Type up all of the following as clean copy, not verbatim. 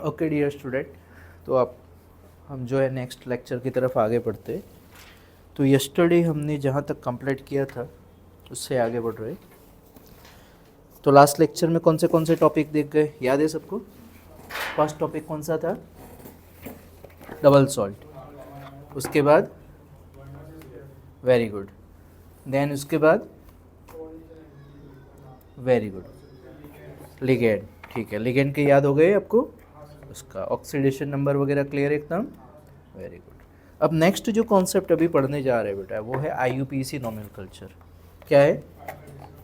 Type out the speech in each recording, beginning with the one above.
Okay dear student, तो आप हम जो है नेक्स्ट लेक्चर की तरफ आगे बढ़ते हैं। तो यस्टरडे हमने जहाँ तक कंप्लीट किया था उससे आगे बढ़ रहे। तो लास्ट लेक्चर में कौन से टॉपिक देख गए, याद है सबको? फर्स्ट टॉपिक कौन सा था? Double salt. उसके बाद वेरी गुड, देन उसके बाद वेरी गुड लिगेंड। ठीक है, लिगेंड के याद हो गए आपको? उसका ऑक्सीडेशन नंबर वगैरह क्लियर एकदम, वेरी गुड। अब नेक्स्ट जो कॉन्सेप्ट अभी पढ़ने जा रहे हैं बेटा वो है आईयूपीएसी नोमेनक्लेचर। क्या है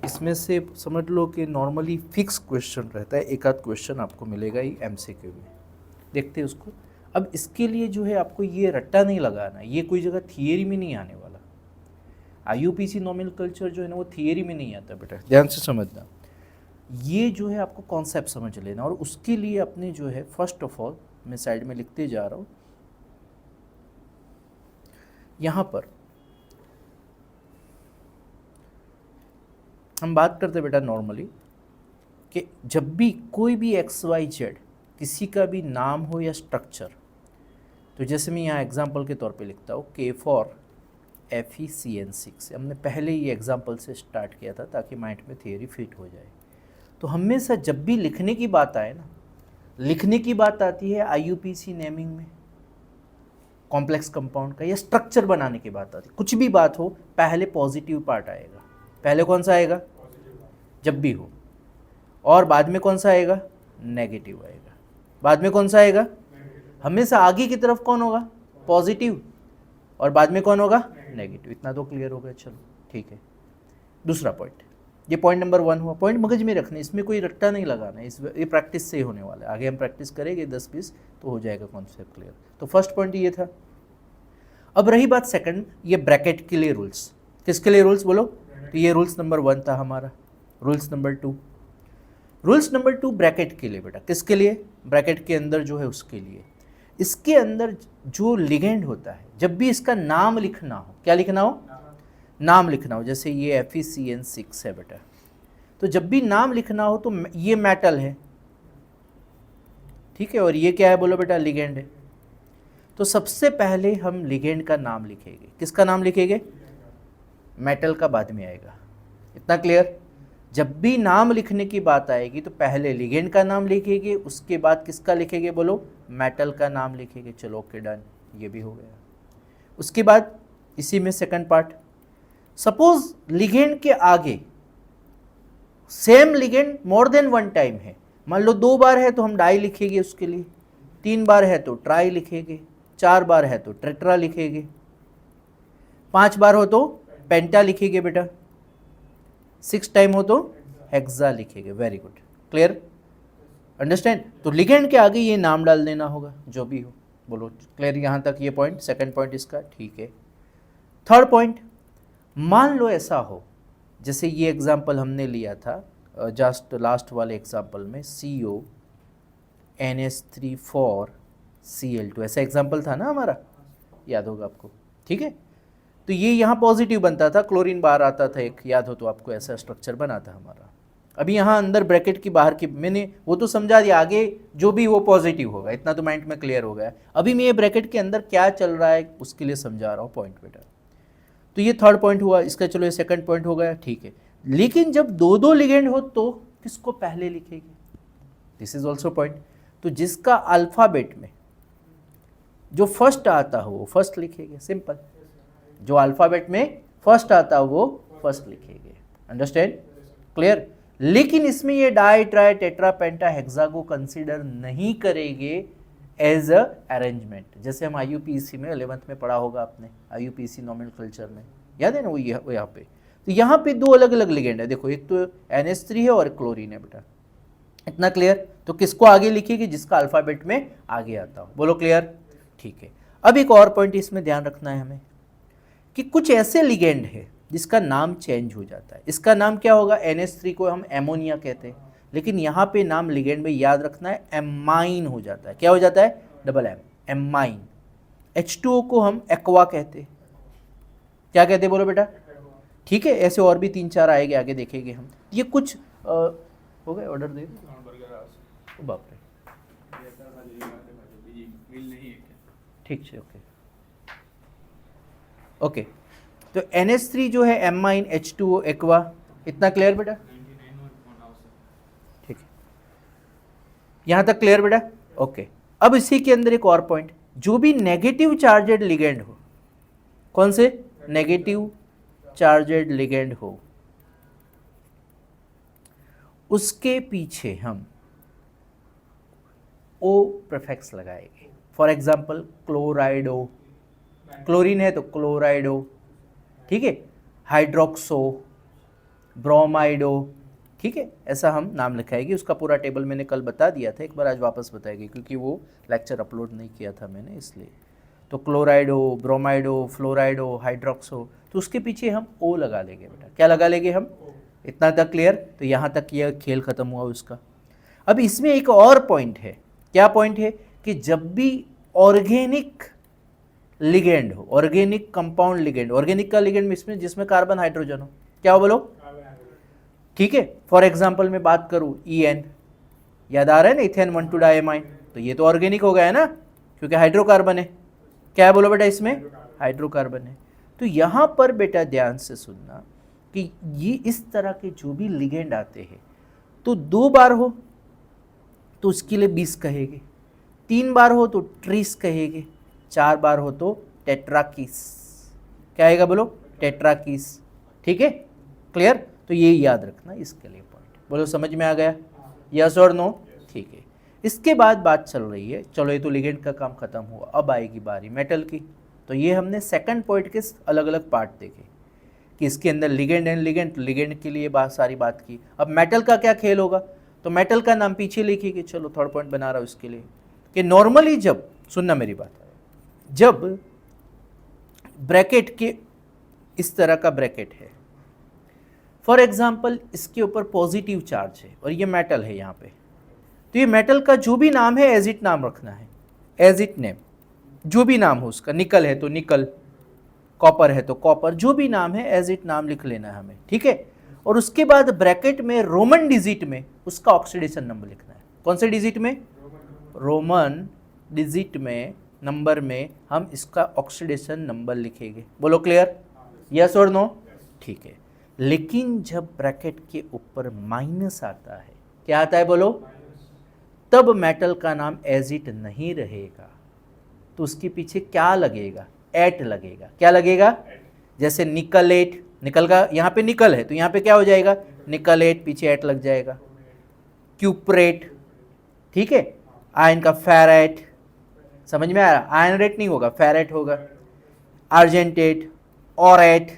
इसमें से? समझ लो कि नॉर्मली फिक्स क्वेश्चन रहता है, एक आध क्वेश्चन आपको मिलेगा ही एमसीक्यू में, देखते हैं उसको। अब इसके लिए जो है आपको ये रट्टा नहीं लगाना, ये कोई जगह थियरी में नहीं आने वाला। आईयूपीएसी नोमेनक्लेचर जो है ना वो थियरी में नहीं आता बेटा, ध्यान से समझना। ये जो है आपको कॉन्सेप्ट समझ लेना, और उसके लिए अपने जो है फर्स्ट ऑफ ऑल मैं साइड में लिखते जा रहा हूँ यहाँ पर। हम बात करते बेटा नॉर्मली कि जब भी कोई भी XYZ किसी का भी नाम हो या स्ट्रक्चर, तो जैसे मैं यहाँ एग्जांपल के तौर पे लिखता हूँ K फॉर FeCN6। हमने पहले ही एग्जांपल से स्टार्ट किया था ताकि माइंड में थियरी फिट हो जाए। तो हमेशा जब भी लिखने की बात आए ना, लिखने की बात आती है आईयूपीएसी नेमिंग में कॉम्प्लेक्स कंपाउंड का, या स्ट्रक्चर बनाने की बात आती है, कुछ भी बात हो पहले पॉजिटिव पार्ट आएगा। पहले कौन सा आएगा? जब भी हो। और बाद में कौन सा आएगा? नेगेटिव आएगा। बाद में कौन सा आएगा? हमेशा आगे की तरफ कौन होगा? पॉजिटिव। और बाद में कौन होगा? नेगेटिव। इतना तो क्लियर हो गया, चलो ठीक है। दूसरा पॉइंट, ये पॉइंट नंबर 1 हुआ। पॉइंट मगज में रखना, इसमें कोई रट्टा नहीं लगाना, ये प्रैक्टिस से ही होने वाला है। आगे हम प्रैक्टिस करेंगे 10-20 तो हो जाएगा कॉन्सेप्ट क्लियर। तो फर्स्ट पॉइंट ये था। अब रही बात सेकंड, ये ब्रैकेट के लिए रूल्स। किसके लिए रूल्स बोलो? तो ये रूल्स नंबर 1 था हमारा। Rules number 2, rules number 2 bracket के लिए बेटा। किसके लिए? ब्रैकेट के अंदर जो है उसके लिए। इसके अंदर जो लिगेंड होता है, जब भी इसका नाम लिखना हो, क्या लिखना हो? नाम लिखना हो। जैसे ये FeCN6 है बेटा, तो जब भी नाम लिखना हो तो ये मेटल है, ठीक है, और ये क्या है बोलो बेटा? लिगेंड है। तो सबसे पहले हम लिगेंड का नाम लिखेंगे। किसका नाम लिखेंगे? मेटल का बाद में आएगा। इतना क्लियर? जब भी नाम लिखने की बात आएगी तो पहले लिगेंड का नाम लिखेंगे, उसके बाद किसका लिखेंगे बोलो? मेटल का नाम लिखेंगे। चलो ओके डन, ये भी हो गया। उसके बाद इसी में सेकंड पार्ट, सपोज लिगेंड के आगे same ligand more than 1 time है, मान लो 2 बार है तो हम डाई लिखेंगे उसके लिए, 3 बार है तो ट्राई लिखेंगे, 4 बार है तो टेट्रा लिखेंगे, 5 बार हो तो पेंटा लिखेंगे बेटा, 6 टाइम हो तो हेक्सा लिखेंगे। Very good, clear, understand? तो लिगेंड के आगे ये नाम डाल देना होगा जो भी हो। बोलो क्लियर यहाँ तक? ये पॉइंट, सेकंड पॉइंट इसका, ठीक है। थर्ड पॉइंट, मान लो ऐसा हो, जैसे ये एग्जाम्पल हमने लिया था जस्ट लास्ट वाले एग्जाम्पल में, CONS3 4Cl2, ऐसा एग्जाम्पल था ना हमारा, याद होगा आपको, ठीक है। तो ये यहाँ पॉजिटिव बनता था, क्लोरीन बाहर आता था एक, याद हो तो आपको, ऐसा स्ट्रक्चर बना था हमारा। अभी यहाँ अंदर ब्रैकेट की बाहर की मैंने वो तो समझा दिया, आगे जो भी वो पॉजिटिव होगा, इतना तो माइंड में क्लियर हो गया। अभी मैं ये ब्रैकेट के अंदर क्या चल रहा है उसके लिए समझा रहा हूँ पॉइंट बेटा। तो ये थर्ड पॉइंट हुआ इसका, चलो ये सेकंड पॉइंट हो गया, ठीक है। लेकिन जब 2-2 लिगेंड हो तो किसको पहले लिखेंगे? This is also point. तो जिसका अल्फाबेट में जो फर्स्ट आता हो वो फर्स्ट लिखेंगे, सिंपल। जो अल्फाबेट में फर्स्ट आता हो वो फर्स्ट लिखेंगे, अंडरस्टैंड, क्लियर? लेकिन इसमें ये डाई, ट्राई, टेट्रा, पेंटा, हेक्सा को कंसीडर नहीं करेंगे एज अ अरेंजमेंट। जैसे हम आईयूपीएसी में 11th में पढ़ा होगा आपने, आईयूपीएसी नोमेनक्लेचर में, याद है ना वो यहाँ पे। तो यहाँ पे 2 अलग अलग लिगेंड है, देखो, एक तो NH3 है और क्लोरीन है बेटा, इतना क्लियर? तो किसको आगे लिखेगी? जिसका अल्फाबेट में आगे आता हो। बोलो क्लियर, ठीक है। अब एक और पॉइंट इसमें ध्यान रखना है हमें कि कुछ ऐसे लिगेंड है जिसका नाम चेंज हो जाता है। इसका नाम क्या होगा? NH3 को हम एमोनिया कहते हैं, लेकिन यहाँ पे नाम लिगेंड में याद रखना है, एमाइन हो जाता है। क्या हो जाता है? Double M, amine. H2O को हम एक्वा कहते हैं। क्या कहते हैं बोलो बेटा? ठीक है, ऐसे और भी 3-4 आएंगे, आगे देखेंगे हम। ये कुछ हो गए, ऑर्डर दे दो। बाप रे, ठीक है, ओके ओके। तो NH3 जो है एमाइन H2O एक्वा, इतना क्लियर बेटा? ठीक है, यहाँ तक क्लियर बेटा? ओके। अब इसी के अंदर एक और पॉइंट, जो भी नेगेटिव चार्जेड लिगेंड हो, कौन से नेगेटिव चार्जेड लिगेंड हो, उसके पीछे हम O प्रीफिक्स लगाएंगे। फॉर एग्जाम्पल क्लोराइडो, क्लोरीन है तो क्लोराइडो, ठीक है, हाइड्रोक्सो, ब्रोमाइडो, ठीक है, ऐसा हम नाम लिखाएंगे। उसका पूरा टेबल मैंने कल बता दिया था, एक बार आज वापस बताएंगे क्योंकि वो लेक्चर अपलोड नहीं किया था मैंने, इसलिए। तो क्लोराइडो, ब्रोमाइडो, फ्लोराइडो, हाइड्रोक्सो, तो उसके पीछे हम O लगा लेंगे बेटा। क्या लगा लेंगे हम? इतना तक क्लियर? तो यहाँ तक यह खेल खत्म हुआ उसका। अब इसमें एक और पॉइंट है। क्या पॉइंट है? कि जब भी ऑर्गेनिक लिगेंड हो, ऑर्गेनिक कंपाउंड लिगेंड, ऑर्गेनिक का लिगेंड इसमें जिसमें कार्बन हाइड्रोजन हो, क्या हो बोलो? ठीक है। फॉर एग्जांपल मैं बात करूं EN, याद आ रहा है ना, इथेन 1,2 डाइमाइन, तो ये तो ऑर्गेनिक हो गया है ना, क्योंकि हाइड्रोकार्बन है। क्या है बोलो बेटा इसमें? हाइड्रोकार्बन है। तो यहां पर बेटा ध्यान से सुनना कि ये इस तरह के जो भी लिगेंड आते हैं, तो 2 बार हो तो उसके लिए 20 कहेंगे, 3 बार हो तो ट्रीस कहेंगे, 4 बार हो तो टेट्राकीस। क्या आएगा बोलो? टेट्राकीस। ठीक है, क्लियर? तो ये याद रखना इसके लिए पॉइंट। बोलो समझ में आ गया? यस और नो? ठीक है। इसके बाद बात चल रही है, चलो ये तो लिगेंड का काम खत्म हुआ, अब आएगी बारी मेटल की। तो ये हमने सेकंड पॉइंट के अलग अलग पार्ट देखे कि इसके अंदर लिगेंड एंड लिगेंड, लिगेंड के लिए सारी बात की। अब मेटल का क्या खेल होगा? तो मेटल का नाम पीछे लिखिए, चलो थर्ड पॉइंट बना रहा हूँ इसके लिए, कि नॉर्मली जब, सुनना मेरी बात, जब ब्रैकेट के इस तरह का ब्रैकेट है, फॉर एग्जाम्पल इसके ऊपर पॉजिटिव चार्ज है और ये मेटल है यहाँ पे, तो ये मेटल का जो भी नाम है एज इट नाम रखना है, एज इट नेम, जो भी नाम हो उसका। निकल है तो निकल, कॉपर है तो कॉपर, जो भी नाम है एज इट नाम लिख लेना है हमें, ठीक है। और उसके बाद ब्रैकेट में रोमन डिजिट में उसका ऑक्सीडेशन नंबर लिखना है। कौन से डिजिट में? रोमन डिजिट में, नंबर में हम इसका ऑक्सीडेशन नंबर लिखेंगे। बोलो क्लियर? यस और नो? ठीक है। लेकिन जब ब्रैकेट के ऊपर माइनस आता है, क्या आता है बोलो? तब मेटल का नाम एज इट नहीं रहेगा, तो उसके पीछे क्या लगेगा? एट लगेगा। क्या लगेगा? जैसे निकलेट, निकल का यहाँ पे निकल है तो यहाँ पे क्या हो जाएगा? निकलेट, पीछे एट लग जाएगा। क्यूप्रेट, ठीक है, आयन का फेरेट, समझ में आ रहा? आयन रेट नहीं होगा, फेरेट होगा। आर्जेंटेट, ऑरेट,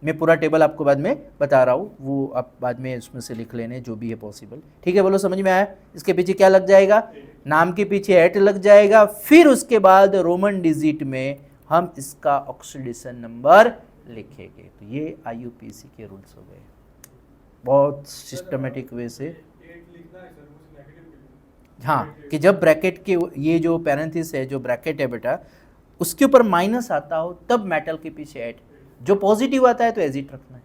मैं पूरा टेबल आपको बाद में बता रहा हूँ, वो आप बाद में उसमें से लिख लेने जो भी है पॉसिबल, ठीक है। बोलो समझ में आया? इसके पीछे क्या लग जाएगा? नाम के पीछे एट लग जाएगा, फिर उसके बाद रोमन डिजिट में हम इसका ऑक्सीडेशन नंबर लिखेंगे। तो ये IUPAC के रूल्स हो गए, बहुत सिस्टमेटिक वे से। हाँ, कि जब ब्रैकेट के ये जो पैरेंथेसिस है, जो ब्रैकेट है बेटा, उसके ऊपर माइनस आता हो तब मेटल के पीछे ऐड, जो पॉजिटिव आता है तो एजिट रखना है,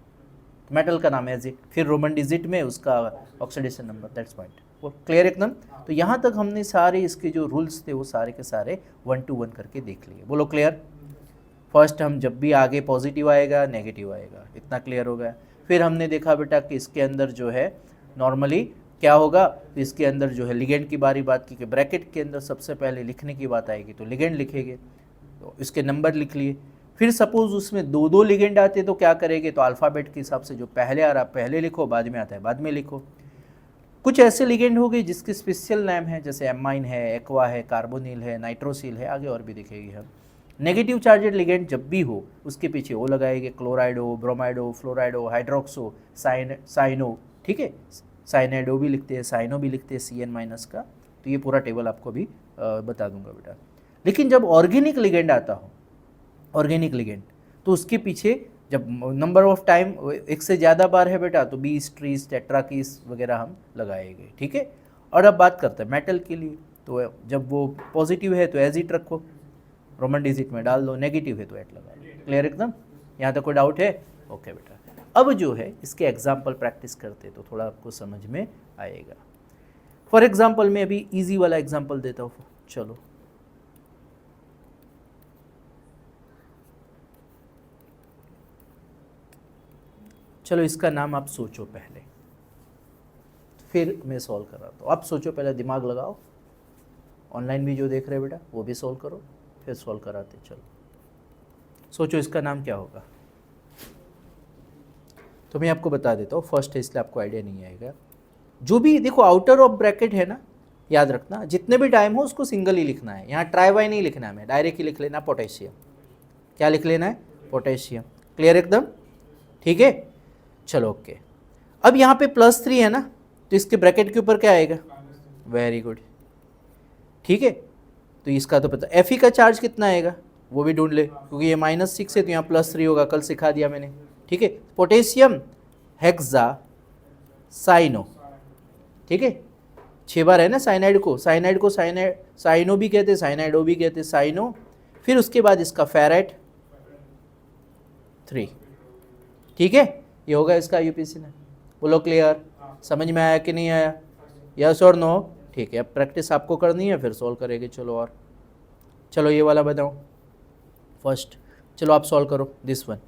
मेटल का नाम एजिट, फिर रोमन डिजिट में उसका ऑक्सीडेशन नंबर, दैट्स पॉइंट। वो क्लियर एकदम? तो यहाँ तक हमने सारे इसके जो रूल्स थे वो सारे के सारे 1 to 1 करके देख लिए। बोलो क्लियर? फर्स्ट हम जब भी आगे पॉजिटिव आएगा नेगेटिव आएगा, इतना क्लियर हो गया। फिर हमने देखा बेटा कि इसके अंदर जो है नॉर्मली क्या होगा, तो इसके अंदर जो है लिगेंड की बात की कि ब्रैकेट के अंदर सबसे पहले लिखने की बात आएगी तो लिगेंड लिखेंगे, तो इसके नंबर लिख लिए। फिर सपोज उसमें 2 लिगेंड आते तो क्या करेंगे? तो अल्फ़ाबेट के हिसाब से जो पहले आ रहा पहले लिखो, बाद में आता है बाद में लिखो। कुछ ऐसे लिगेंड हो गए जिसके स्पेशल नेम है, जैसे एमाइन है, एक्वा है, कार्बोनिल है, नाइट्रोसिल है, आगे और भी दिखेगी हम। नेगेटिव चार्जेड लिगेंड जब भी हो उसके पीछे वो लगाएंगे, क्लोराइडो, ब्रोमाइडो, फ्लोराइडो, हाइड्रोक्सो, साइनो, ठीक है, साइनाइडो भी लिखते हैं, साइनो भी लिखते हैं, CN- का। तो ये पूरा टेबल आपको भी बता दूंगा बेटा। लेकिन जब ऑर्गेनिक लिगेंड आता हो, ऑर्गेनिक लिगेंड, तो उसके पीछे जब नंबर ऑफ टाइम एक से ज़्यादा बार है बेटा तो 20, ट्रीस, टेट्राकीस वगैरह हम लगाएंगे, ठीक है। और अब बात करते हैं मेटल के लिए, तो जब वो पॉजिटिव है तो एज इट रखो, रोमन डिजिट में डाल दो, नेगेटिव है तो एट लगा लो। क्लियर एकदम? यहाँ तक कोई डाउट है? ओके बेटा। अब जो है इसके एग्जाम्पल प्रैक्टिस करते तो थोड़ा आपको समझ में आएगा। फॉर एग्जाम्पल मैं अभी इजी वाला एग्जाम्पल देता हूँ, चलो चलो इसका नाम आप सोचो पहले, फिर मैं सॉल्व कराता हूँ। आप सोचो पहले, दिमाग लगाओ, ऑनलाइन भी जो देख रहे हैं बेटा वो भी सॉल्व करो, फिर सॉल्व कराते। चलो सोचो इसका नाम क्या होगा। तो मैं आपको बता देता हूँ, फर्स्ट है इसलिए आपको आइडिया नहीं आएगा। जो भी देखो आउटर ऑफ ब्रैकेट है ना, याद रखना जितने भी टाइम हो उसको सिंगल ही लिखना है, यहाँ ट्राई बाई नहीं लिखना है, हमें डायरेक्ट ही लिख लेना पोटेशियम। क्या लिख लेना है? पोटेशियम। क्लियर एकदम? ठीक है, चलो ओके। अब यहाँ पे +3 है ना, तो इसके ब्रैकेट के ऊपर क्या आएगा? वेरी गुड, ठीक है। तो इसका तो पता, Fe का चार्ज कितना आएगा वो भी ढूंढ ले, क्योंकि ये -6 है तो यहाँ +3 होगा, कल सिखा दिया मैंने, ठीक है। पोटेशियम हेक्सा साइनो, ठीक है, 6 बार है ना साइनाइड को साइनाइड साइनो भी कहते, साइनाइडो भी कहते, साइनो। फिर उसके बाद इसका फेरेट 3, ठीक है। ये होगा इसका यूपीसी ने। बोलो क्लियर? समझ में आया कि नहीं आया? यस और नो? ठीक है, अब प्रैक्टिस आपको करनी है, फिर सॉल्व करेंगे। चलो और चलो ये वाला बताओ फर्स्ट, चलो आप सॉल्व करो दिस वन।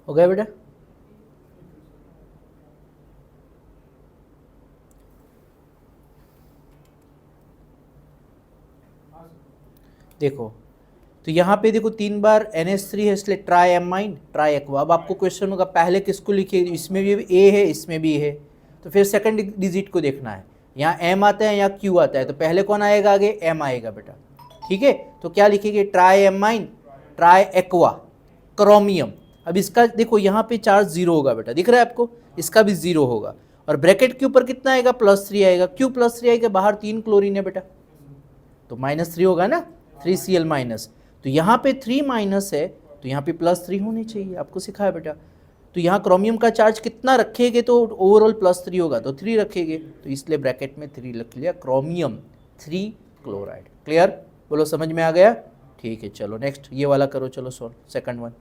हो गया बेटा? देखो तो यहाँ पे देखो 3 बार NH3 है, इसलिए ट्राई एमाइन ट्राई एक्वा। अब आपको क्वेश्चन होगा पहले किसको लिखिए, इसमें भी A है इसमें भी है, तो फिर सेकंड डिजिट को देखना है। यहाँ M आता है यहाँ Q आता है, तो पहले कौन आएगा? आगे M आएगा बेटा, ठीक है। तो क्या लिखेंगे? Try amine try aqua chromium. अब इसका देखो यहाँ पे चार्ज 0 होगा बेटा, दिख रहा है आपको? इसका भी 0 होगा, और ब्रैकेट के ऊपर कितना आएगा? +3 आएगा। क्यों +3 आएगा? बाहर 3 क्लोरीन है बेटा, तो -3 होगा ना, 3Cl-। तो यहाँ पे 3 माइनस है, तो यहाँ पे +3 होनी चाहिए, आपको सिखाया बेटा। तो यहाँ क्रोमियम का चार्ज कितना रखेंगे तो ओवरऑल +3 होगा, तो 3 रखेंगे, तो इसलिए ब्रैकेट में 3 लिख लिया, क्रोमियम 3 क्लोराइड। क्लियर? बोलो समझ में आ गया? ठीक है, चलो नेक्स्ट ये वाला करो, चलो सॉल्व सेकंड वन।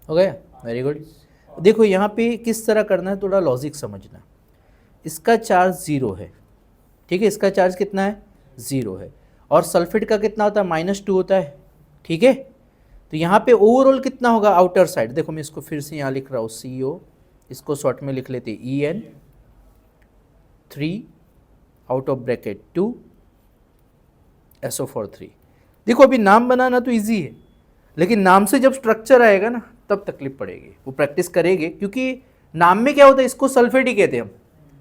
हो गया, वेरी गुड। देखो यहाँ पे किस तरह करना है, थोड़ा लॉजिक समझना। इसका चार्ज 0 है, ठीक है, इसका चार्ज कितना है, 0 है, और सल्फेट का कितना होता है, -2 होता है, ठीक है। तो यहाँ पे ओवरऑल कितना होगा आउटर साइड, देखो मैं इसको फिर से यहाँ लिख रहा हूँ CO, इसको शॉर्ट में लिख लेते En 3 out of bracket 2 SO4 3। देखो अभी नाम बनाना तो इजी है, लेकिन नाम से जब स्ट्रक्चर आएगा ना तब तकलीफ पड़ेगी, वो प्रैक्टिस करेंगे, क्योंकि नाम में क्या होता है, इसको सल्फेट ही कहते हैं हम,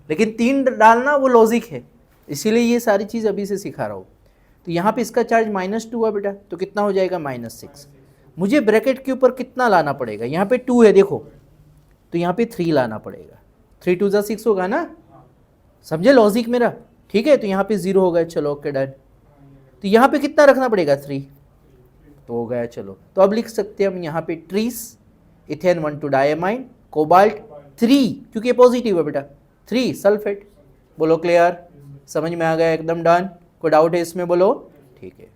लेकिन 3 डालना वो लॉजिक है, इसीलिए ये सारी चीज़ अभी से सिखा रहा हूँ। तो यहाँ पे इसका चार्ज -2 हुआ बेटा, तो कितना हो जाएगा, -6। मुझे ब्रैकेट के ऊपर कितना लाना पड़ेगा, यहाँ पे 2 है देखो, तो यहाँ पे 3 लाना पड़ेगा, 3 2 6 होगा ना, समझे लॉजिक मेरा, ठीक है। तो यहाँ पे 0 हो गया, चलो ओके डन। तो यहाँ पे कितना रखना पड़ेगा, 3, तो हो गया, चलो। तो अब लिख सकते हैं हम यहाँ पे ट्रीस, इथेन 1 2 डायमाइन, कोबाल्ट 3, क्योंकि ये पॉजिटिव है बेटा, 3 सल्फेट। बोलो क्लियर, समझ में आ गया, एकदम डन। कोई डाउट है इसमें, बोलो, ठीक है।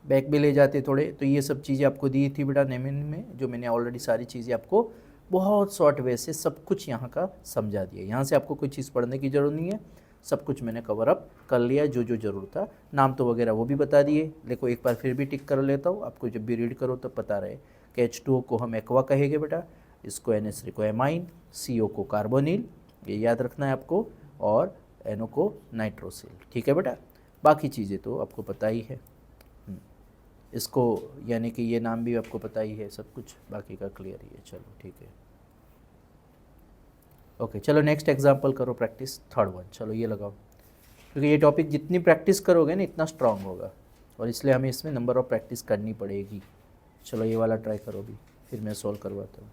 बैक भी ले जाते थोड़े, तो ये सब चीज़ें आपको दी थी बेटा नेमिन में, जो मैंने ऑलरेडी सारी चीज़ें आपको बहुत शॉर्ट वे से सब कुछ यहाँ का समझा दिया। यहाँ से आपको कोई चीज़ पढ़ने की ज़रूरत नहीं है, सब कुछ मैंने कवर अप कर लिया, जो जो ज़रूरत था। नाम तो वगैरह वो भी बता दिए, देखो एक बार फिर भी टिक कर लेता हूँ, आपको जब भी रीड करो तब पता रहे कि H2O को हम एक्वा कहेंगे बेटा, इसको NH3 को एमाइन, CO को कार्बोनिल, ये याद रखना है आपको, और NO को नाइट्रोसिल, ठीक है बेटा। बाकी चीज़ें तो आपको पता ही है, इसको यानी कि ये नाम भी आपको पता ही है, सब कुछ बाकी का क्लियर ही है, चलो ठीक है। ओके चलो नेक्स्ट एग्जांपल करो प्रैक्टिस, थर्ड वन, चलो ये लगाओ, क्योंकि ये टॉपिक जितनी प्रैक्टिस करोगे ना इतना स्ट्रांग होगा, और इसलिए हमें इसमें नंबर ऑफ प्रैक्टिस करनी पड़ेगी। चलो ये वाला ट्राई करो भी, फिर मैं सॉल्व करवाता हूँ।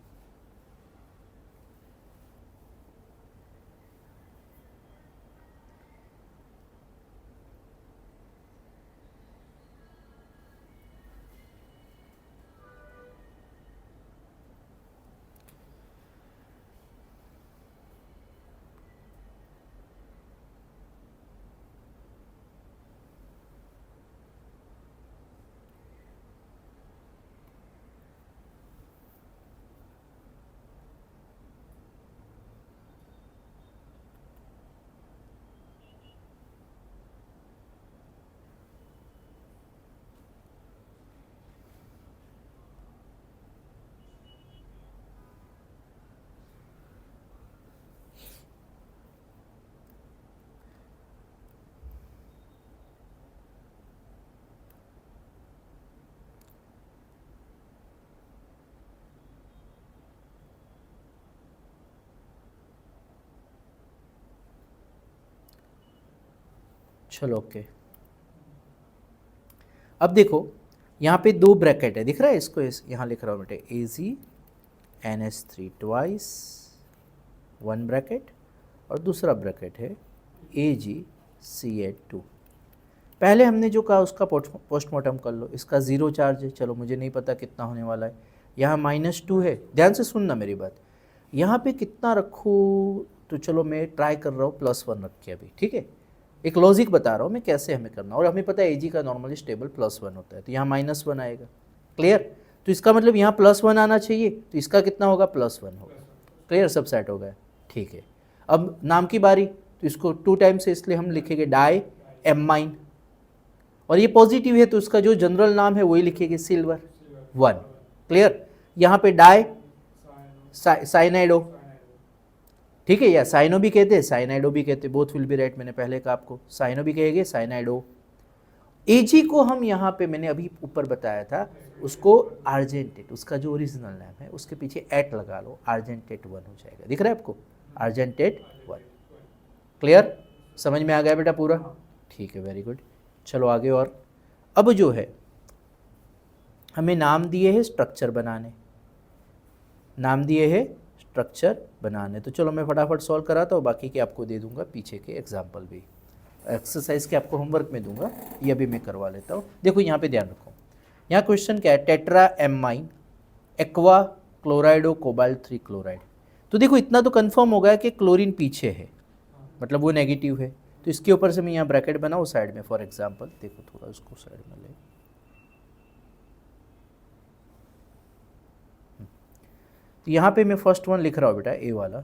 चलो ओके, अब देखो यहाँ पे 2 ब्रैकेट है, दिख रहा है इसको, यहाँ लिख रहा हूँ बेटे AgNH3 ट्वाइस 1 ब्रैकेट, और दूसरा ब्रैकेट है AgCH2। पहले हमने जो कहा उसका पोस्टमार्टम कर लो, इसका 0 चार्ज है, चलो मुझे नहीं पता कितना होने वाला है, यहाँ -2 है, ध्यान से सुनना मेरी बात, यहाँ पे कितना रखूँ, तो चलो मैं ट्राई कर रहा हूँ +1 रख के अभी, ठीक है। एक लॉजिक बता रहा हूँ मैं कैसे हमें करना, और हमें पता है Ag का नॉर्मली स्टेबल +1 होता है, तो यहाँ -1 आएगा, क्लियर। तो इसका मतलब यहाँ +1 आना चाहिए, तो इसका कितना होगा, +1 होगा, क्लियर, सब सेट हो गया, ठीक है। अब नाम की बारी, तो इसको 2 टाइम्स से इसलिए हम लिखेंगे डाई एमाइन, और ये पॉजिटिव है तो उसका जो जनरल नाम है वही लिखेंगे सिल्वर 1, क्लियर। यहाँ पे डाई साइनाइडो, ठीक है, या साइनो भी कहते हैं, साइनाइडो भी कहते हैं, बोथ विल बी राइट, मैंने पहले कहा आपको, साइनो भी कहेंगे, साइनाइडो। Ag को हम यहाँ पे मैंने अभी ऊपर बताया था, उसको आर्जेंटेट, उसका जो ओरिजिनल नाम है उसके पीछे एट लगा लो, आर्जेंटेट 1 हो जाएगा, दिख रहा है आपको, आर्जेंटेट 1, क्लियर, समझ में आ गया बेटा पूरा, ठीक है, वेरी गुड। चलो आगे, और अब जो है हमें नाम दिए हैं स्ट्रक्चर बनाने, नाम दिए हैं स्ट्रक्चर बनाने, तो चलो मैं फटाफट सॉल्व कराता हूँ, बाकी के आपको दे दूंगा पीछे के एग्जाम्पल भी, एक्सरसाइज के आपको होमवर्क में दूंगा, ये भी मैं करवा लेता हूँ। देखो यहाँ पे ध्यान रखो, यहाँ क्वेश्चन क्या है, tetra amine aqua क्लोराइडो cobalt 3 chloride. तो देखो इतना तो कंफर्म हो गया कि क्लोरीन पीछे है, मतलब वो नेगेटिव है, तो इसके ऊपर से मैं यहाँ ब्रैकेट बनाऊँ साइड में, फॉर एग्जाम्पल देखो थोड़ा उसको साइड में ले, तो यहाँ पे मैं फर्स्ट वन लिख रहा हूँ बेटा, ए वाला।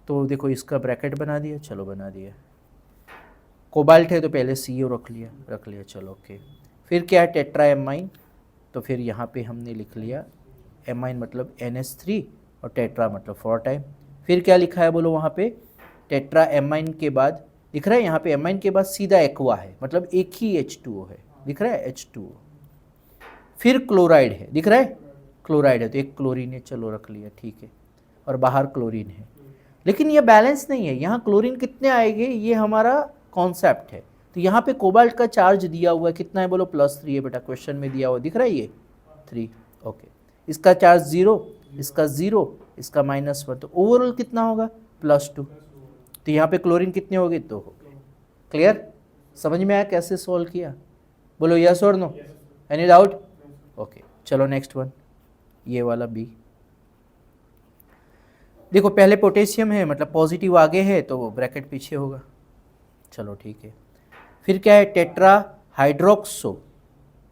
तो देखो इसका ब्रैकेट बना दिया, चलो बना दिया। कोबाल्ट है तो पहले CO रख लिया, चलो ओके। फिर क्या है, टेट्रा एमाइन, तो फिर यहाँ पे हमने लिख लिया एमाइन मतलब NH3 और टेट्रा मतलब 4 टाइम। फिर क्या लिखा है बोलो वहाँ पे, टेट्रा एमाइन के बाद दिख रहा है यहाँ पे एमाइन के बाद सीधा एक्वा है, मतलब एक ही H2O है, दिख रहा है H2O। फिर क्लोराइड है, दिख रहा है क्लोराइड है, तो एक क्लोरीन है, चलो रख लिया, ठीक है। और बाहर क्लोरीन है, लेकिन ये बैलेंस नहीं है, यहाँ क्लोरीन कितने आएंगे ये हमारा कॉन्सेप्ट है। तो यहाँ पे कोबाल्ट का चार्ज दिया हुआ है, कितना है बोलो, +3 है बेटा, क्वेश्चन में दिया हुआ दिख रहा है ये 3, ओके। इसका चार्ज 0, इसका 0, इसका -1, तो ओवरऑल कितना होगा +2। तो यहाँ पे क्लोरीन कितने हो गए, 2 हो गए। क्लियर, समझ में आया कैसे सॉल्व किया, बोलो यस और नो, एनी डाउट, ओके। चलो नेक्स्ट वन, ये वाला बी। देखो पहले पोटेशियम है, मतलब पॉजिटिव आगे है तो ब्रैकेट पीछे होगा, चलो ठीक है। फिर क्या है, टेट्रा हाइड्रोक्सो,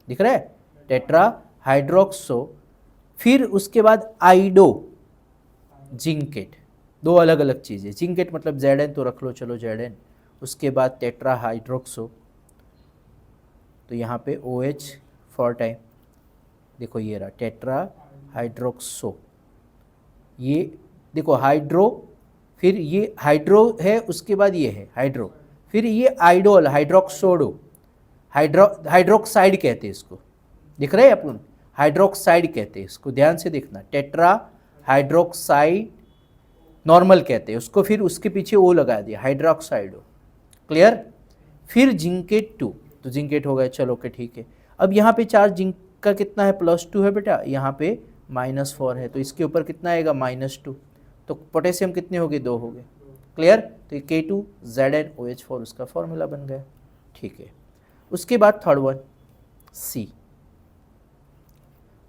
दिख रहा है टेट्रा हाइड्रोक्सो। फिर उसके बाद आइडो जिंकेट, दो अलग अलग चीज़ें, जिंकेट मतलब Zn तो रख लो, चलो Zn। उसके बाद टेट्रा हाइड्रोक्सो, तो यहाँ पे OH 4 टाइम, देखो ये रहा टेट्रा हाइड्रोक्सो, ये देखो हाइड्रो, फिर ये हाइड्रो है, उसके बाद ये है हाइड्रो, फिर ये आइडोल हाइड्रोक्सोडो, हाइड्रोक्साइड कहते हैं इसको, दिख रहे हैं अपन, हाइड्रोक्साइड कहते हैं इसको, ध्यान से देखना, टेट्रा हाइड्रोक्साइड नॉर्मल कहते हैं उसको, फिर उसके पीछे ओ लगा दिया हाइड्रोक्साइडो, क्लियर। फिर जिंकेट 2, तो जिंकेट हो गया, चलो ओके ठीक है। अब यहाँ पे चार्ज जिंक का कितना है, +2 है बेटा, यहाँ पे -4 है, तो इसके ऊपर कितना आएगा -2, तो पोटेशियम कितने हो गए, 2 हो गए, क्लियर। तो ये K2ZnOH4 उसका फॉर्मूला बन गया, ठीक है। उसके बाद थर्ड वन C,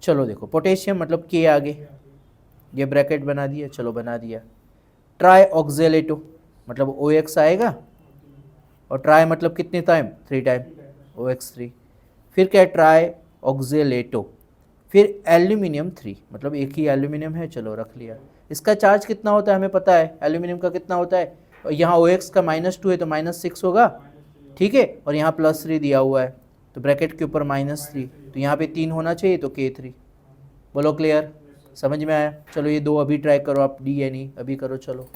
चलो देखो पोटेशियम मतलब K आगे, ये ब्रैकेट बना दिया, चलो बना दिया। ट्राई ऑक्जेलेटो मतलब OX आएगा, और ट्राई मतलब कितने टाइम, 3 टाइम, OX3। फिर क्या है, ट्राई ऑक्जेलेटो, फिर एल्यूमिनियम 3 मतलब एक ही एल्यूमिनियम है, चलो रख लिया। इसका चार्ज कितना होता है हमें पता है, एल्यूमिनियम का कितना होता है, और यहाँ OX का -2 है तो -6 होगा, ठीक है, और यहाँ +3 दिया हुआ है, तो ब्रैकेट के ऊपर -3, तो यहाँ पे 3 होना चाहिए, तो K3, बोलो क्लियर, समझ में आया। चलो ये 2 अभी ट्राई करो आप, D या नहीं अभी करो, चलो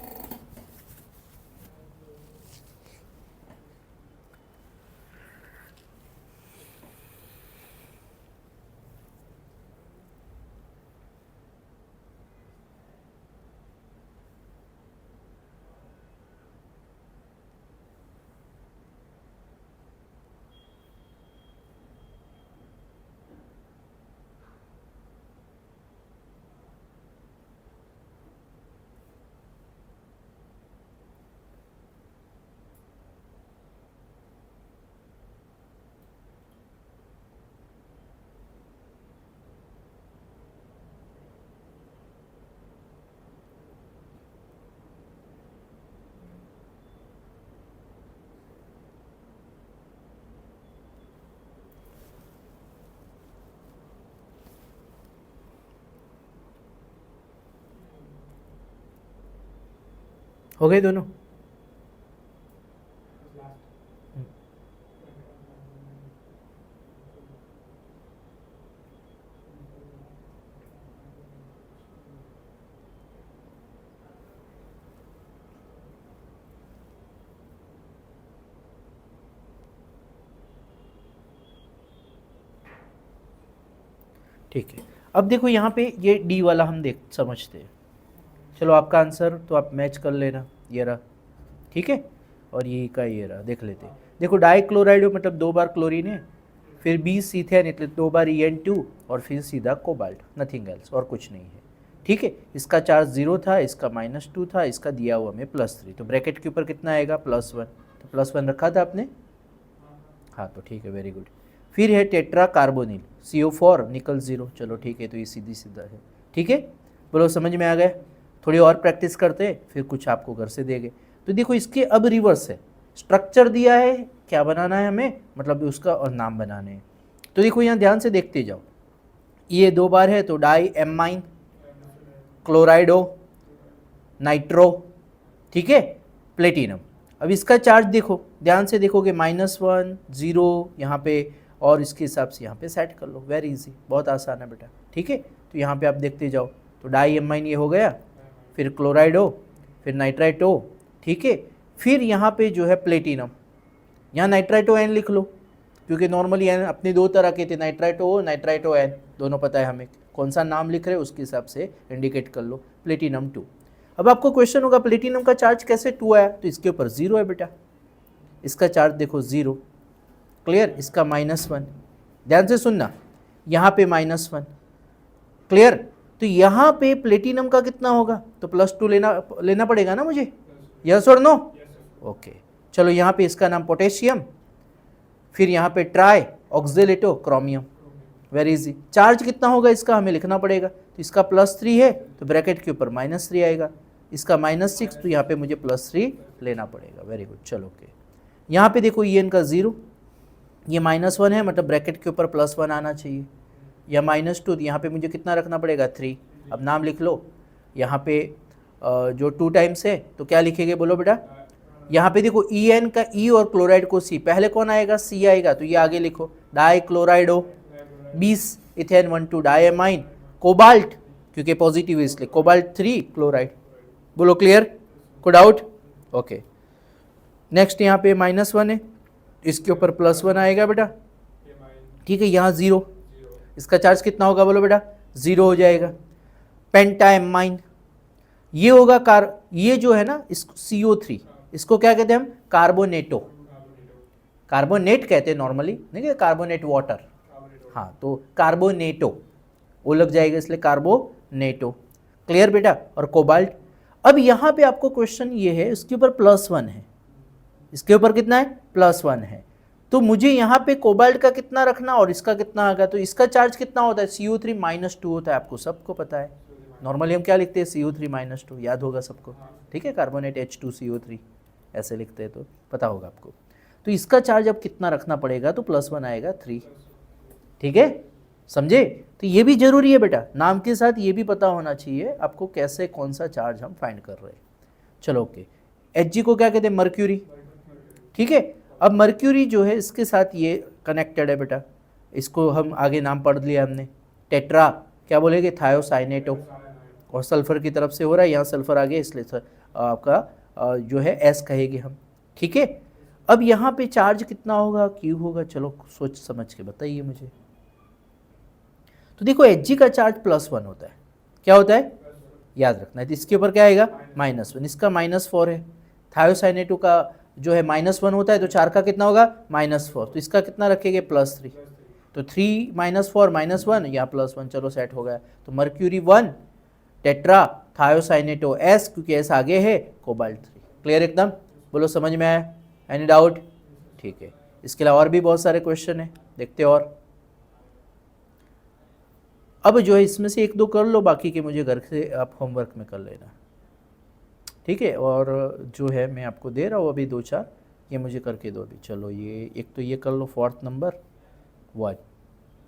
हो गए दोनों। ठीक है, अब देखो यहाँ पे ये डी वाला हम देख समझते हैं, चलो आपका आंसर तो आप मैच कर लेना, ये रहा, ठीक है, और ये का ये रहा, देख लेते हैं। देखो डाई क्लोराइड मतलब 2 बार क्लोरीन है, फिर बीसीथेन मतलब 2 बार En2, और फिर सीधा कोबाल्ट, नथिंग एल्स, और कुछ नहीं है, ठीक है। इसका चार्ज 0 था, इसका -2 था, इसका दिया हुआ में +3, तो ब्रैकेट के ऊपर कितना आएगा, +1, तो +1 रखा था आपने, हाँ तो ठीक है, वेरी गुड। फिर है टेट्रा कार्बोनिल CO4 निकल 0, चलो ठीक है, तो ये सीधी सीधा है, ठीक है, बोलो समझ में आ गया। थोड़ी और प्रैक्टिस करते हैं, फिर कुछ आपको घर से देंगे। तो देखो इसके अब रिवर्स है, स्ट्रक्चर दिया है, क्या बनाना है हमें, मतलब उसका और नाम बनाने हैं। तो देखो यहाँ ध्यान से देखते जाओ, ये 2 बार है तो डाई एमाइन, क्लोराइडो, नाइट्रो, ठीक है, प्लेटिनम। अब इसका चार्ज देखो, ध्यान से देखोगे, -1 0 यहाँ पे, और इसके हिसाब से यहाँ पे सेट कर लो। वेरी इजी, बहुत आसान है बेटा, ठीक है। तो यहाँ पे आप देखते जाओ, तो डाई एमाइन ये हो गया, फिर क्लोराइडो, फिर नाइट्राइटो, ठीक है, फिर यहाँ पे जो है प्लेटिनम, यहाँ नाइट्राइटो एन लिख लो, क्योंकि नॉर्मली एन अपने दो तरह के थे, नाइट्राइटो ओ, नाइट्राइटो एन, दोनों पता है हमें, कौन सा नाम लिख रहे हैं उसके हिसाब से इंडिकेट कर लो। प्लेटिनम 2। अब आपको क्वेश्चन होगा प्लेटिनम का चार्ज कैसे 2 आया, तो इसके ऊपर 0 है बेटा, इसका चार्ज देखो 0, क्लियर, इसका -1, ध्यान से सुनना, यहाँ पे -1, क्लियर। तो यहाँ पे प्लेटिनम का कितना होगा, तो +2 लेना पड़ेगा ना मुझे, यस और नो, ओके। चलो यहाँ पे इसका नाम पोटेशियम, फिर यहाँ पे try oxalato chromium, very easy. Charge कितना होगा इसका हमें लिखना पड़ेगा, तो इसका +3 है तो ब्रैकेट के ऊपर -3 आएगा, इसका -6, तो यहाँ पे मुझे +3 लेना पड़ेगा। वेरी गुड, चलो ओके। यहाँ पे देखो ये इनका 0, ये -1 है, मतलब ब्रैकेट के ऊपर +1 आना चाहिए, या -2, तो यहाँ पे मुझे कितना रखना पड़ेगा 3। अब नाम लिख लो, यहाँ पे जो 2 टाइम्स है तो क्या लिखेंगे बोलो बेटा, यहाँ पे देखो EN का E और क्लोराइड को C, पहले कौन आएगा, C आएगा, तो ये आगे लिखो, डाई क्लोराइडो, 20 इथेन 1 2 डाइएमाइन, कोबाल्ट, क्योंकि पॉजिटिव है इसलिए कोबाल्ट 3 क्लोराइड। बोलो क्लियर, को डाउट, ओके। नेक्स्ट यहाँ पे -1 है, इसके ऊपर +1 आएगा बेटा, ठीक है, यहाँ 0, इसका चार्ज कितना होगा बोलो बेटा, 0 हो जाएगा। पेंटाएमाइन, ये होगा ये जो है ना, इस CO3, इसको क्या कहते हैं हम, कार्बोनेटो, कार्बोनेट कहते हैं नॉर्मली, नहीं कार्बोनेट वाटर, हाँ, तो कार्बोनेटो वो लग जाएगा, इसलिए कार्बोनेटो, क्लियर बेटा। और कोबाल्ट, अब यहाँ पे आपको क्वेश्चन ये है, इसके ऊपर +1 है, इसके ऊपर कितना है, +1 है, तो मुझे यहाँ पे कोबाल्ट का कितना रखना और इसका कितना आएगा, तो इसका चार्ज कितना होता है, CO3 -2 होता है, आपको सबको पता है, नॉर्मली हम क्या लिखते हैं, CO3 -2, याद होगा सबको, ठीक है, कार्बोनेट H2CO3 ऐसे लिखते हैं, तो पता होगा आपको। तो इसका चार्ज अब कितना रखना पड़ेगा, तो +1 आएगा 3, ठीक है, समझे। तो ये भी जरूरी है बेटा, नाम के साथ ये भी पता होना चाहिए आपको, कैसे कौन सा चार्ज हम फाइंड कर रहे हैं। चलो ओके, Hg को क्या कहते हैं, मर्क्यूरी, ठीक है। अब मर्क्यूरी जो है इसके साथ ये कनेक्टेड है बेटा, इसको हम आगे नाम पढ़ लिया हमने, टेट्रा क्या बोलेंगे, थायोसाइनेटो, और सल्फर की तरफ से हो रहा है, यहाँ सल्फर आ गया, इसलिए आपका जो है S कहेंगे हम, ठीक है। अब यहाँ पे चार्ज कितना होगा, Q होगा, चलो सोच समझ के बताइए मुझे। तो देखो Hg का चार्ज +1 होता है, क्या होता है, याद रखना है, तो इसके ऊपर क्या आएगा, -1, इसका -4 है। थायोसाइनेटो का जो है -1 होता है, तो 4 का कितना होगा, -4, तो इसका कितना रखेंगे, +3, तो 3 -4 -1, यहाँ +1, चलो सेट हो गया। तो मर्क्यूरी 1, टेट्रा, थायोसाइनेटो S, क्योंकि S आगे है, कोबाल्ट 3, क्लियर एकदम, बोलो समझ में आया, एनी डाउट, ठीक है। इसके अलावा और भी बहुत सारे क्वेश्चन है, देखते हैं। और अब जो है इसमें से 1-2 कर लो, बाकी के मुझे घर से आप होमवर्क में कर लेना, ठीक है। और जो है मैं आपको दे रहा हूँ अभी 2-4, ये मुझे करके दो अभी। चलो ये एक तो ये कर लो, 4th नंबर 1,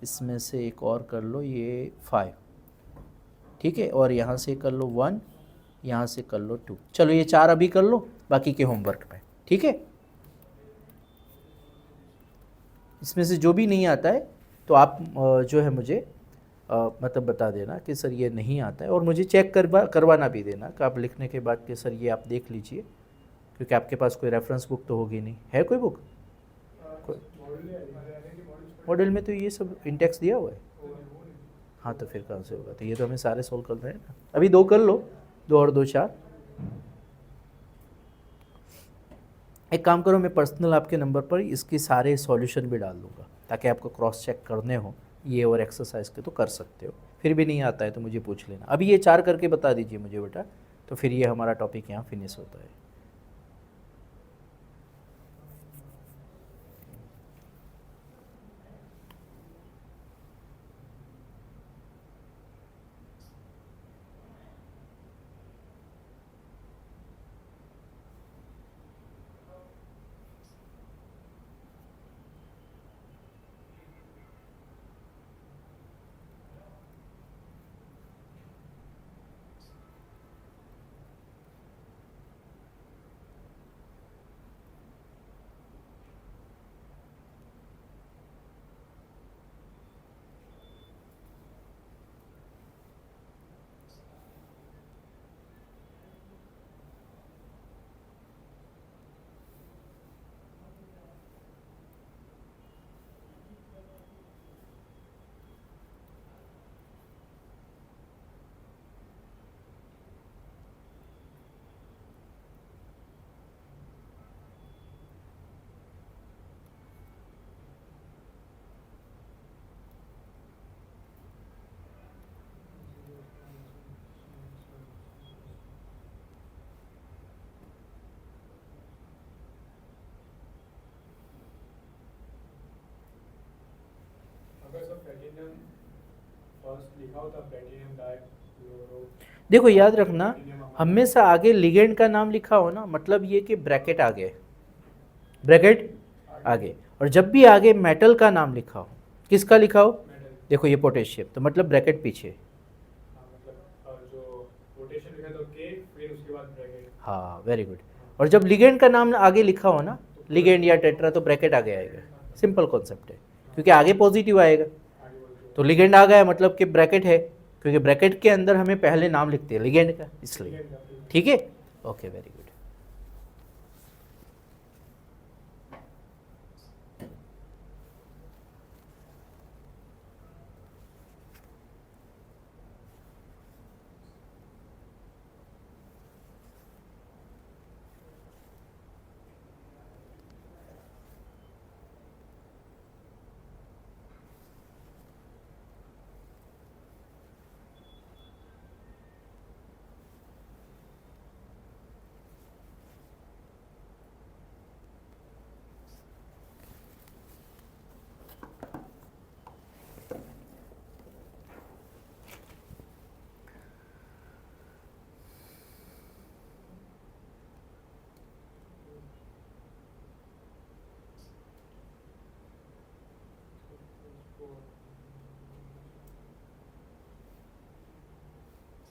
इसमें से एक और कर लो, ये 5, ठीक है, और यहाँ से कर लो 1, यहाँ से कर लो 2, चलो ये 4 अभी कर लो, बाकी के होमवर्क में, ठीक है। इसमें से जो भी नहीं आता है तो आप जो है मुझे मतलब बता देना कि सर ये नहीं आता है, और मुझे चेक करवाना भी देना कि आप लिखने के बाद कि सर ये आप देख लीजिए, क्योंकि आपके पास कोई रेफरेंस बुक तो होगी नहीं, है कोई बुक, मॉडल में तो ये सब इंडेक्स दिया हुआ है, हाँ, तो फिर कहाँ से होगा, तो ये तो हमें सारे सोल्व कर रहे हैं ना। अभी 2 कर लो, 2 और 2 4। एक काम करो, मैं पर्सनल आपके नंबर पर इसके सारे सॉल्यूशन भी डाल दूँगा, ताकि आपको क्रॉस चेक करने हो ये और एक्सरसाइज के, तो कर सकते हो। फिर भी नहीं आता है तो मुझे पूछ लेना, अभी ये 4 करके बता दीजिए मुझे बेटा, तो फिर ये हमारा टॉपिक यहाँ फिनिश होता है। प्लेटिनम फर्स्ट लिखा होता, प्लेटिनम डाइक्लोरो, देखो याद रखना, हमेशा आगे लिगेंड का नाम लिखा हो ना, मतलब ये कि ब्रैकेट आगे, ब्रैकेट आगे। और जब भी आगे मेटल का नाम लिखा हो, किसका लिखा हो, मेटल, देखो ये पोटेशियम, तो मतलब ब्रैकेट पीछे। मतलब जो पोटेशियम लिखा तो के, फिर उसके बाद ब्रैकेट। हाँ वेरी गुड। और जब लिगेंड का नाम आगे लिखा हो ना, लिगेंड या टेट्रा, तो ब्रैकेट आगे आएगा। सिंपल कॉन्सेप्ट है, क्योंकि आगे पॉजिटिव आएगा, आगे बोल दो। तो लिगेंड आ गया मतलब कि ब्रैकेट है, क्योंकि ब्रैकेट के अंदर हमें पहले नाम लिखते हैं लिगेंड का, इसलिए। ठीक है, ओके वेरी गुड।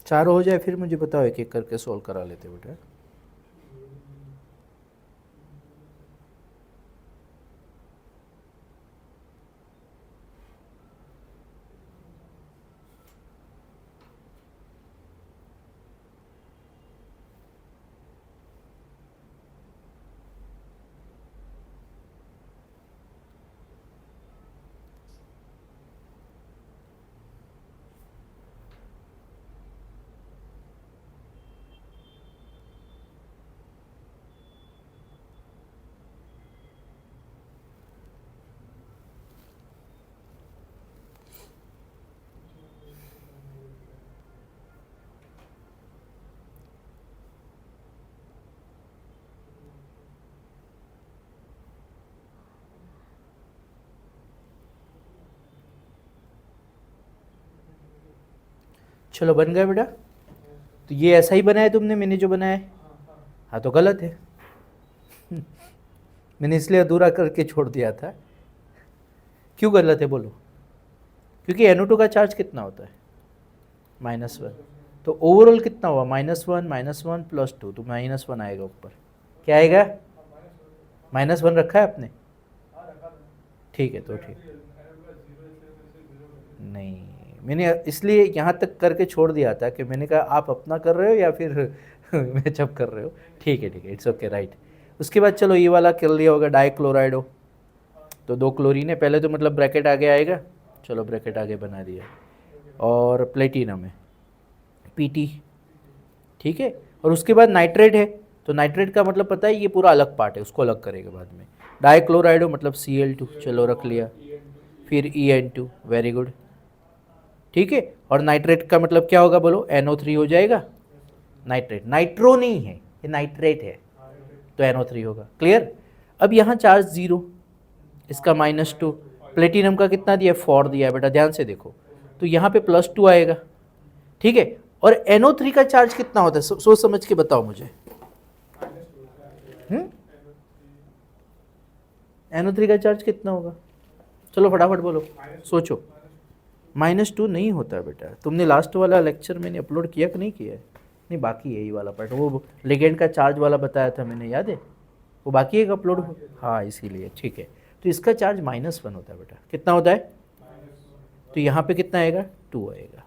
चारों हो जाए फिर मुझे बताओ, एक एक करके सोल्व करा लेते बेटा। चलो बन गया बेटा। तो ये ऐसा ही बनाया तुमने, मैंने जो बनाया है? हाँ तो गलत है। मैंने इसलिए अधूरा करके छोड़ दिया था। क्यों गलत है बोलो? क्योंकि NO2 का चार्ज कितना होता है? -1। तो ओवरऑल कितना हुआ? -1 +2, तो -1 आएगा ऊपर। क्या आएगा? -1 रखा है आपने? ठीक है, तो ठीक। नहीं, मैंने इसलिए यहाँ तक करके छोड़ दिया था कि मैंने कहा आप अपना कर रहे हो या फिर मैचअप कर रहे हो। ठीक है, इट्स ओके, राइट। उसके बाद चलो ये वाला कर लिया होगा, डाइक्लोराइड हो, तो 2 क्लोरीन है पहले, तो मतलब ब्रैकेट आगे आएगा। चलो ब्रैकेट आगे बना दिया। और प्लेटिनम है, Pt, ठीक है। और उसके बाद नाइट्रेट है, तो नाइट्रेट का मतलब पता है, ये पूरा अलग पार्ट है, उसको अलग करेगा बाद में। डाइक्लोराइड हो मतलब Cl2, चलो रख लिया। फिर En2, वेरी गुड, ठीक है। और नाइट्रेट का मतलब क्या होगा बोलो? NO3 हो जाएगा। नाइट्रेट, नाइट्रो नहीं है ये, नाइट्रेट है, तो NO3 होगा। क्लियर? अब यहाँ चार्ज 0, इसका -2, प्लेटिनम का कितना दिया? 4 दिया है बेटा, ध्यान से देखो, तो यहाँ पे +2 आएगा, ठीक है। और NO3 का चार्ज कितना होता है? सोच समझ के बताओ मुझे। NO3 का चार्ज कितना होगा? चलो फटाफट बोलो, सोचो। -2 नहीं होता बेटा, तुमने लास्ट वाला लेक्चर मैंने अपलोड किया कि नहीं किया है? नहीं, बाकी है ये वाला पार्ट, वो लिगेंड का चार्ज वाला बताया था मैंने, याद है? वो बाकी है अपलोड। हाँ इसीलिए, ठीक है। तो इसका चार्ज -1 होता है बेटा। कितना होता है? तो यहाँ पे कितना आएगा? 2 आएगा।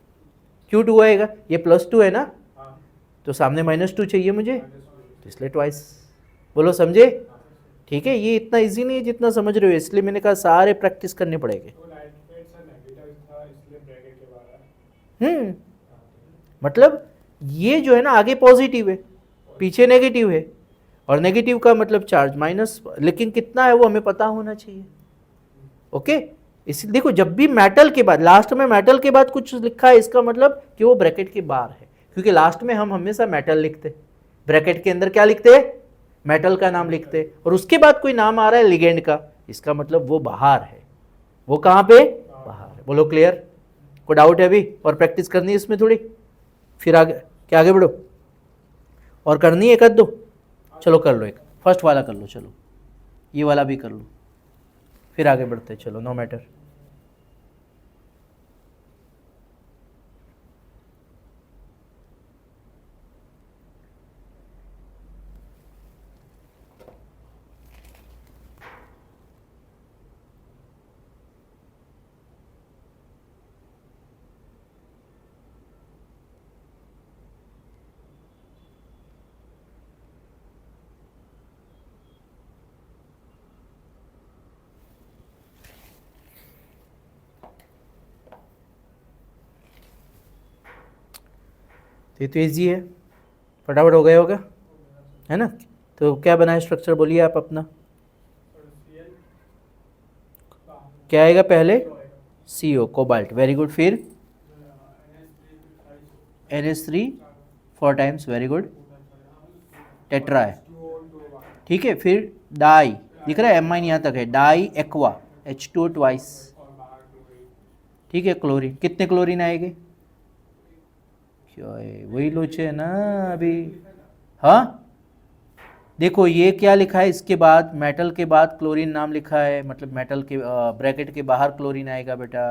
क्यों 2 आएगा? ये +2 है ना, तो सामने -2 चाहिए मुझे, तो इसलिए ट्वाइस। बोलो समझे? ठीक है, ये इतना इजी नहीं है जितना समझ रहे हो, इसलिए मैंने कहा सारे प्रैक्टिस करने पड़ेंगे। मतलब ये जो है ना, आगे पॉजिटिव है, पीछे नेगेटिव है, और नेगेटिव का मतलब चार्ज माइनस, लेकिन कितना है वो हमें पता होना चाहिए। ओके, इसलिए देखो, जब भी मेटल के बाद, लास्ट में मेटल के बाद कुछ लिखा है, इसका मतलब कि वो ब्रैकेट के बाहर है, क्योंकि लास्ट में हम हमेशा मेटल लिखते, ब्रैकेट के अंदर क्या लिखते? मेटल का नाम लिखते, और उसके बाद कोई नाम आ रहा है लिगेंड का, इसका मतलब वो बाहर है। वो कहाँ पे? बाहर है। है। बोलो क्लियर? कोई डाउट है अभी? और प्रैक्टिस करनी है इसमें थोड़ी, फिर आगे क्या आगे बढ़ो? और करनी है एक आध दो? चलो कर लो, एक फर्स्ट वाला कर लो, चलो ये वाला भी कर लो, फिर आगे बढ़ते चलो, नो मैटर। ये तो ईजी है, फटाफट हो गया होगा, है ना? तो क्या बना है स्ट्रक्चर, बोलिए आप अपना। क्या आएगा पहले? CO cobalt, very good. फिर NH3 4 times, very good. Tetra है, ठीक है। फिर डाई, दिख रहा है MI यहाँ तक है, डाई एक्वा H2O ट्वाइस, ठीक है। क्लोरीन, कितने क्लोरीन आएंगे? क्या है, वही लोचे है ना अभी। हाँ देखो ये क्या लिखा है, इसके बाद मेटल के बाद क्लोरीन नाम लिखा है, मतलब मेटल के ब्रैकेट के बाहर क्लोरीन आएगा बेटा।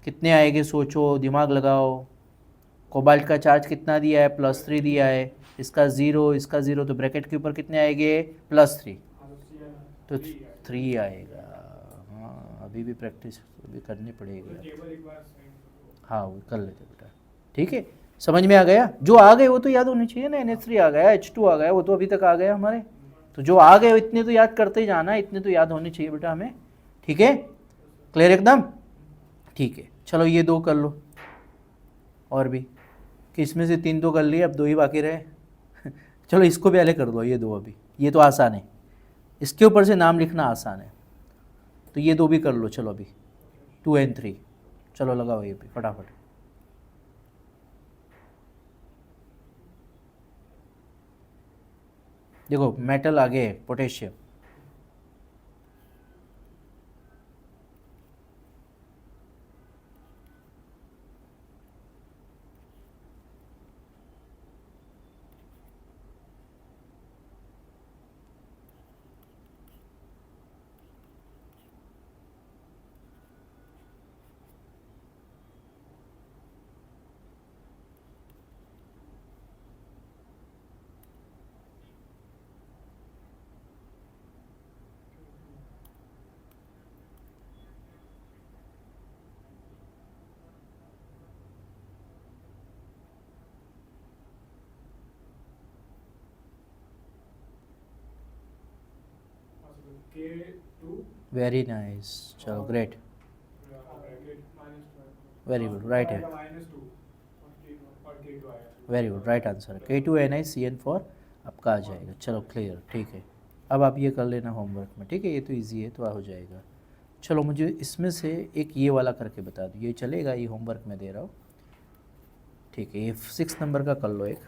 कितने आएंगे सोचो, दिमाग लगाओ। कोबाल्ट का चार्ज कितना दिया है? +3 दिया है, इसका 0, इसका 0, तो ब्रैकेट के ऊपर कितने आएंगे? +3, तो 3 आएगा। हाँ अभी भी प्रैक्टिस अभी करनी पड़ेगी। हाँ वो कर लेते बेटा, ठीक है। समझ में आ गया? जो आ गए वो तो याद होने चाहिए ना, NH3 आ गया, H2 आ गया, वो तो अभी तक आ गया हमारे। तो जो आ गए इतने तो याद करते ही जाना, इतने तो याद होने चाहिए बेटा हमें, ठीक है। क्लियर एकदम? ठीक है, चलो ये 2 कर लो, और भी कि इसमें से 3 तो कर लिए, अब 2 ही बाकी रहे। चलो इसको पहले कर दो, ये 2 अभी, ये तो आसान है, इसके ऊपर से नाम लिखना आसान है, तो ये 2 भी कर लो। चलो अभी 2 और 3, चलो लगाओ ये भी फटाफट। देखो मेटल आगे है, पोटेशियम, K2 वेरी नाइस, चलो ग्रेट, वेरी गुड, राइट है, -2 और K2 आएगा। वेरी गुड, राइट आंसर है। K2NiCN4 आपका आ जाएगा। चलो क्लियर, ठीक है। अब आप ये कर लेना होमवर्क में, ठीक है, ये तो इजी है, तो हो जाएगा। चलो मुझे इसमें से एक ये वाला करके बता दो, ये चलेगा? ये होमवर्क में दे रहा हूँ, ठीक है। ये 6 नंबर का कर लो एक।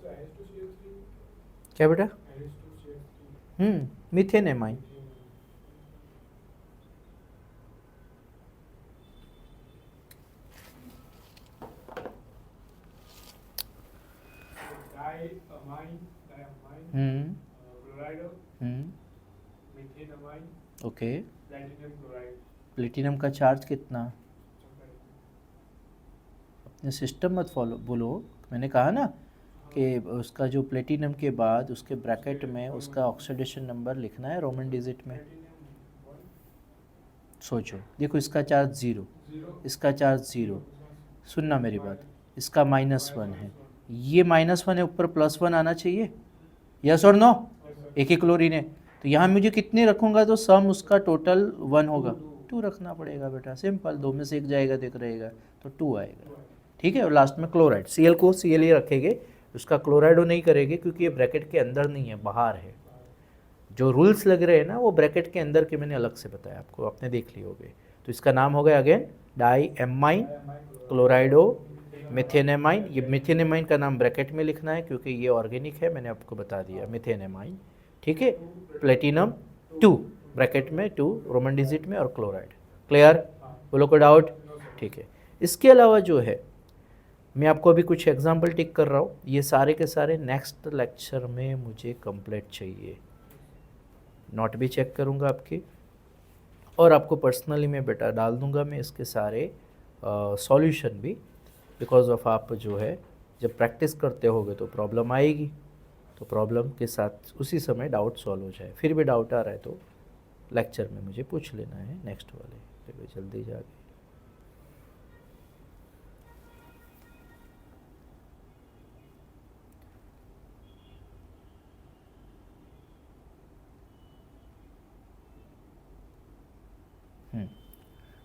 So NH2CH3, क्या बेटा? NH2CH3 मीथेन एमाइन, diamine, हम्म chloride, हम्म methenamine, okay, platinum chloride platinum का चार्ज कितना? अपने सिस्टम मत फॉलो बोलो, मैंने कहा ना कि उसका जो प्लेटिनम के बाद उसके ब्रैकेट में उसका ऑक्सीडेशन नंबर लिखना है रोमन डिजिट में। सोचो, देखो इसका चार्ज 0, इसका चार्ज 0, सुनना मेरी बात, इसका -1 है, ये -1 है, ऊपर +1 आना चाहिए, यस और नो? एक ही क्लोरीन है, तो यहाँ मुझे कितने रखूँगा तो सम उसका टोटल 1 होगा, 2 रखना पड़ेगा बेटा, सिंपल, 2 में से एक जाएगा तो एक रहेगा, तो 2 आएगा, ठीक है। और लास्ट में क्लोराइड, Cl को Cl ही रखेंगे, उसका क्लोराइडो नहीं करेंगे क्योंकि ये ब्रैकेट के अंदर नहीं है, बाहर है। जो रूल्स लग रहे हैं ना वो ब्रैकेट के अंदर के मैंने अलग से बताया आपको, आपने देख लिए होंगे। तो इसका नाम हो गया अगेन डाईएमाइन क्लोराइडो मिथेनेमाइन। ये मिथेनेमाइन का नाम ब्रैकेट में लिखना है क्योंकि ये ऑर्गेनिक है, मैंने आपको बता दिया मिथेनेमाइन, ठीक है। प्लेटिनम 2 ब्रैकेट में 2 रोमन डिजिट में और क्लोराइड, क्लियर? बोलो कोई डाउट? ठीक है। इसके अलावा जो है मैं आपको अभी कुछ एग्जाम्पल टिक कर रहा हूँ, ये सारे के सारे नेक्स्ट लेक्चर में मुझे कंप्लीट चाहिए, नोट भी चेक करूँगा आपकी, और आपको पर्सनली मैं बेटा डाल दूँगा मैं इसके सारे सॉल्यूशन भी, बिकॉज ऑफ आप जो है जब प्रैक्टिस करते होगे तो प्रॉब्लम आएगी, तो प्रॉब्लम के साथ उसी समय डाउट सॉल्व हो जाए। फिर भी डाउट आ रहा है तो लेक्चर में मुझे पूछ लेना है नेक्स्ट वाले, तो जल्दी जाके।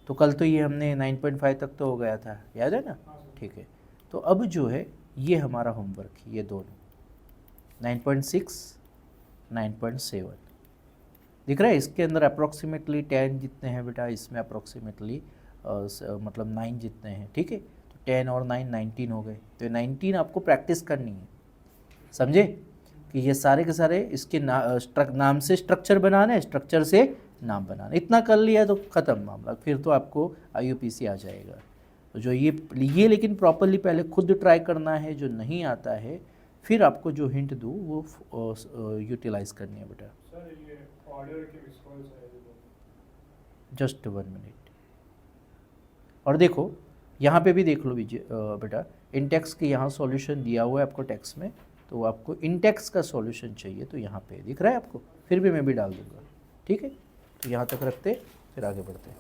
तो कल तो ये हमने 9.5 तक तो हो गया था, याद है ना? ठीक है। तो अब जो है ये हमारा होमवर्क, ये दोनों 9.6 9.7 दिख रहा है, इसके अंदर अप्रोक्सीमेटली 10 जितने हैं बेटा, इसमें अप्रोक्सीमेटली मतलब 9 जितने हैं, ठीक है। तो 10 और 9 19 हो गए, तो 19 आपको प्रैक्टिस करनी है, समझे? कि ये सारे के सारे इसके नाम से स्ट्रक्चर बनाना है, स्ट्रक्चर से नाम बनाना, इतना कर लिया तो ख़त्म मामला, फिर तो आपको IUPAC आ जाएगा। तो जो ये लेकिन प्रॉपरली पहले खुद ट्राई करना है, जो नहीं आता है फिर आपको जो हिंट दूँ वो यूटिलाइज़ करनी है बेटा। सर ये ऑर्डर के मिस कॉल्स है, जस्ट 1 मिनट। और देखो यहाँ पे भी देख लो बेटा, इंटेक्स के यहाँ सॉल्यूशन दिया हुआ है आपको टेक्स्ट में, तो आपको इंटेक्स का सॉल्यूशन चाहिए, तो यहाँ पे दिख रहा है आपको, फिर भी मैं भी डाल दूँगा, ठीक है। तो यहाँ तक रखते फिर आगे बढ़ते हैं।